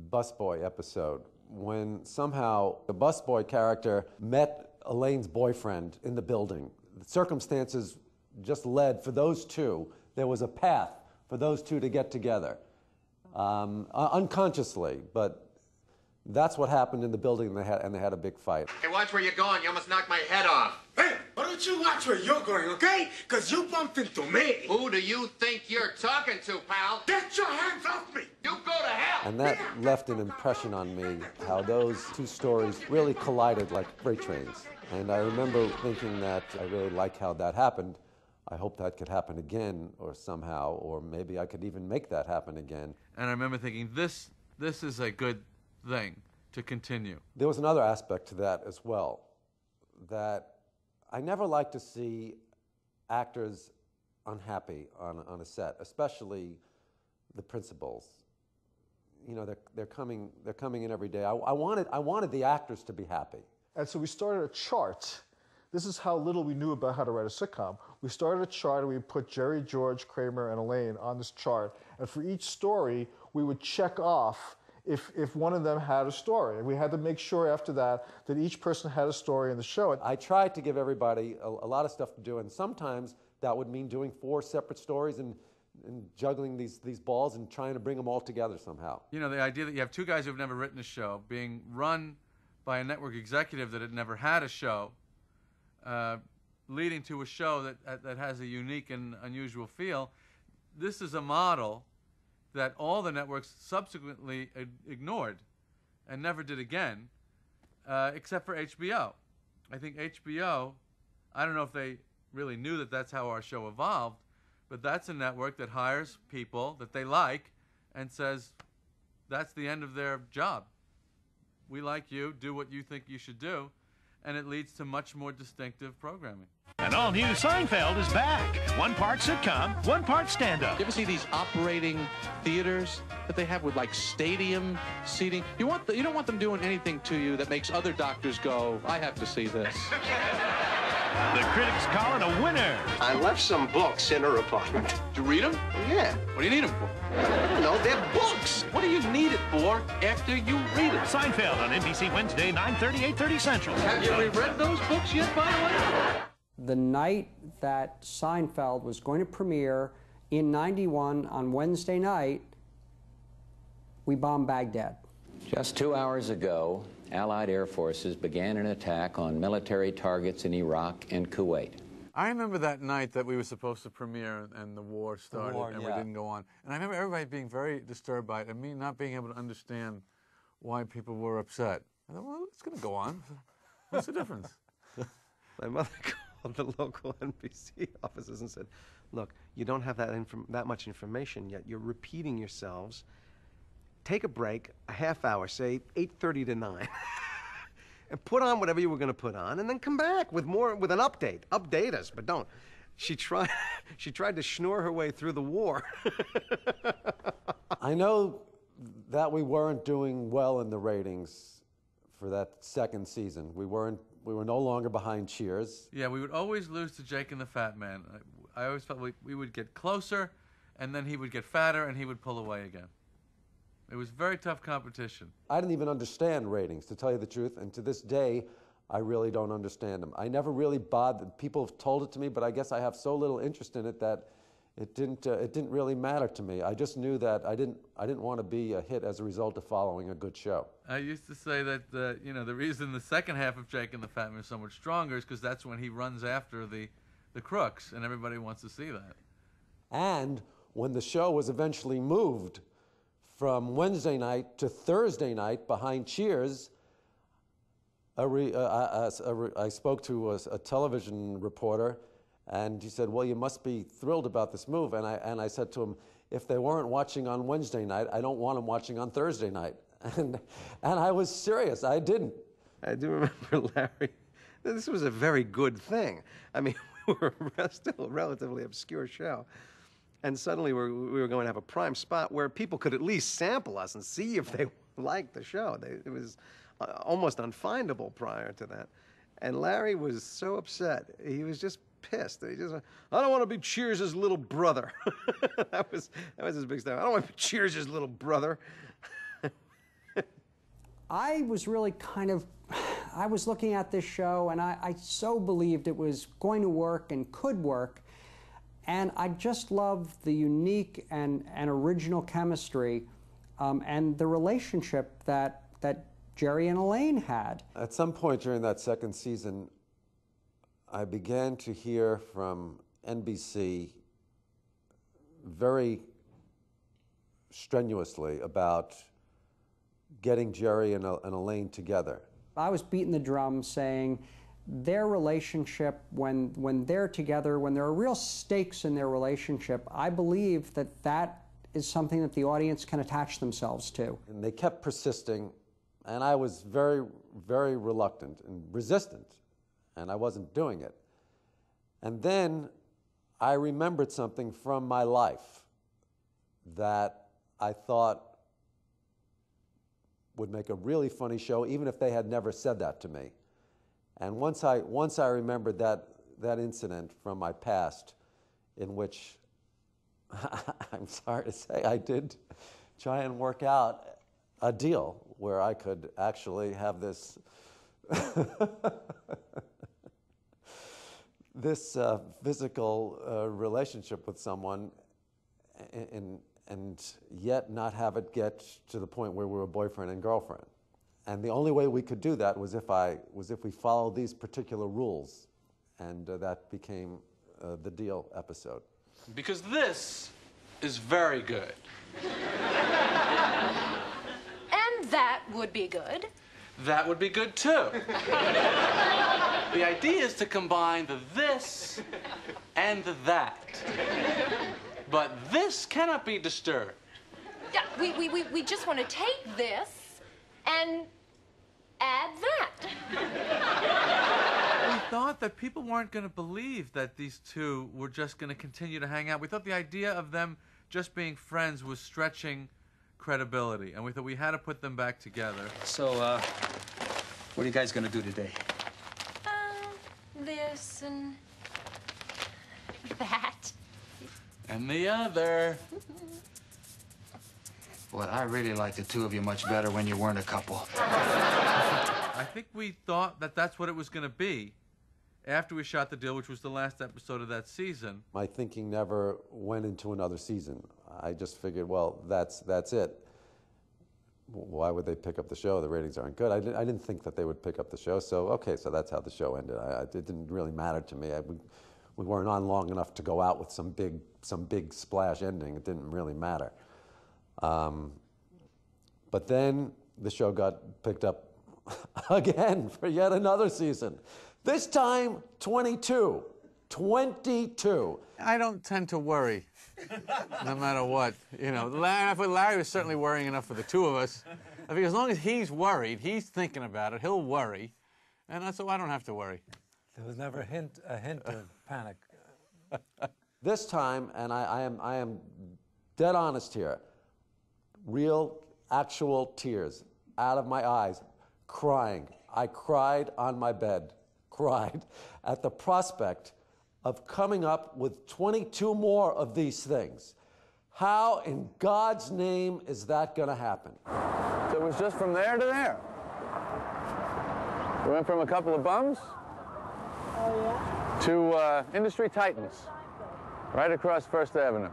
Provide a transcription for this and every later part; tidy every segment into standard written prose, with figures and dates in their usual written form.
busboy episode when somehow the busboy character met Elaine's boyfriend in the building. The circumstances just led for those two. There was a path for those two to get together, unconsciously, but that's what happened in the building, and they had a big fight. Hey, watch where you're going. You almost knocked my head off. Hey, why don't you watch where you're going, okay? Because you bumped into me. Who do you think you're talking to, pal? Get your hands off me! You go to hell! And that left an impression on me, how those two stories really collided like freight trains. And I remember thinking that I really like how that happened. I hope that could happen again, or somehow, or maybe I could even make that happen again. And I remember thinking, this is a good thing to continue. There was another aspect to that as well, that I never like to see actors unhappy on a set, especially the principals. You know, they're coming in every day. I wanted the actors to be happy. And so we started a chart. This is how little we knew about how to write a sitcom. We started a chart and we put Jerry, George, Kramer, and Elaine on this chart. And for each story, we would check off if one of them had a story. And we had to make sure after that that each person had a story in the show. I tried to give everybody a lot of stuff to do, and sometimes that would mean doing 4 separate stories and juggling these balls and trying to bring them all together somehow. You know, the idea that you have 2 guys who've never written a show being run by a network executive that had never had a show, leading to a show that has a unique and unusual feel. This is a model that all the networks subsequently ignored and never did again, except for HBO. I think HBO, I don't know if they really knew that that's how our show evolved, but that's a network that hires people that they like and says that's the end of their job. We like you, do what you think you should do, and it leads to much more distinctive programming. An all-new Seinfeld is back. 1 part sitcom, 1 part stand-up. You ever see these operating theaters that they have with like stadium seating? You don't want them doing anything to you that makes other doctors go, I have to see this. The critics call it a winner. I left some books in her apartment. Did you read them? Yeah. What do you need them for? I don't know, they're books. What do you need it for after you read it? Seinfeld on NBC Wednesday, 9:30, 8:30 Central. Have you reread those books yet, by the way? The night that Seinfeld was going to premiere in '91 on Wednesday night, we bombed Baghdad. Just 2 hours ago, Allied air forces began an attack on military targets in Iraq and Kuwait. I remember that night that we were supposed to premiere and the war started and we didn't go on. And I remember everybody being very disturbed by it and me not being able to understand why people were upset. I thought, well, it's going to go on. What's the difference? My mother called the local NBC offices and said, look, you don't have that much information yet. You're repeating yourselves. Take a break, a half hour, say 8:30 to 9, and put on whatever you were going to put on, and then come back with an update. Update us, but don't. She tried to schnorr her way through the war. I know that we weren't doing well in the ratings for that second season. We were no longer behind Cheers. Yeah, we would always lose to Jake and the Fat Man. I always felt we would get closer, and then he would get fatter, and he would pull away again. It was very tough competition. I didn't even understand ratings, to tell you the truth, and to this day, I really don't understand them. I never really bothered. People have told it to me, but I guess I have so little interest in it that it didn't really matter to me. I just knew that I didn't want to be a hit as a result of following a good show. I used to say that the reason the second half of Jake and the Fat Man is so much stronger is because that's when he runs after the crooks, and everybody wants to see that. And when the show was eventually moved from Wednesday night to Thursday night behind Cheers, I spoke to a television reporter, and he said, well, you must be thrilled about this move. And I said to him, if they weren't watching on Wednesday night, I don't want them watching on Thursday night. And I was serious. I didn't. I do remember, Larry, this was a very good thing. I mean, we were still a relatively obscure show. And suddenly we were going to have a prime spot where people could at least sample us and see if they liked the show. It was almost unfindable prior to that. And Larry was so upset. He was just pissed. He just, I don't want to be Cheers' little brother. that was his big stuff. I don't want to be Cheers' little brother. I was really I was looking at this show, and I so believed it was going to work and could work. And I just loved the unique and original chemistry and the relationship that Jerry and Elaine had. At some point during that second season, I began to hear from NBC very strenuously about getting Jerry and Elaine together. I was beating the drum saying their relationship, when they're together, when there are real stakes in their relationship, I believe that is something that the audience can attach themselves to. And they kept persisting, and I was very, very reluctant and resistant, and I wasn't doing it. And then I remembered something from my life that I thought would make a really funny show, even if they had never said that to me. And once I remembered that incident from my past, in which I'm sorry to say I did try and work out a deal where I could actually have this this physical relationship with someone, and yet not have it get to the point where we were boyfriend and girlfriend. And the only way we could do that was if we followed these particular rules, and that became the Deal episode. Because this is very good. And that would be good. That would be good too. The idea is to combine the this and the that. But this cannot be disturbed. Yeah, we just want to take this and add that. We thought that people weren't going to believe that these two were just going to continue to hang out. We thought the idea of them just being friends was stretching credibility, and we thought we had to put them back together. So, what are you guys going to do today? This and that. And the other. Boy, I really liked the two of you much better when you weren't a couple. I think we thought that that's what it was going to be after we shot The Deal, which was the last episode of that season. My thinking never went into another season. I just figured, well, that's it. Why would they pick up the show? The ratings aren't good. I didn't think that they would pick up the show, so okay, so that's how the show ended. It didn't really matter to me. We weren't on long enough to go out with some big splash ending. It didn't really matter. But then the show got picked up again for yet another season. This time, 22. 22. I don't tend to worry, no matter what. You know, Larry was certainly worrying enough for the two of us. I think as long as he's worried, he's thinking about it, he'll worry. And so I don't have to worry. There was never a hint of panic. This time, and I am dead honest here, real, actual tears out of my eyes, crying. I cried on my bed, cried at the prospect of coming up with 22 more of these things. How in God's name is that going to happen? So it was just from there to there. We went from a couple of bums to industry titans, right across First Avenue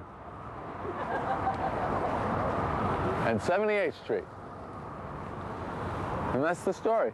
and 78th Street. And that's the story.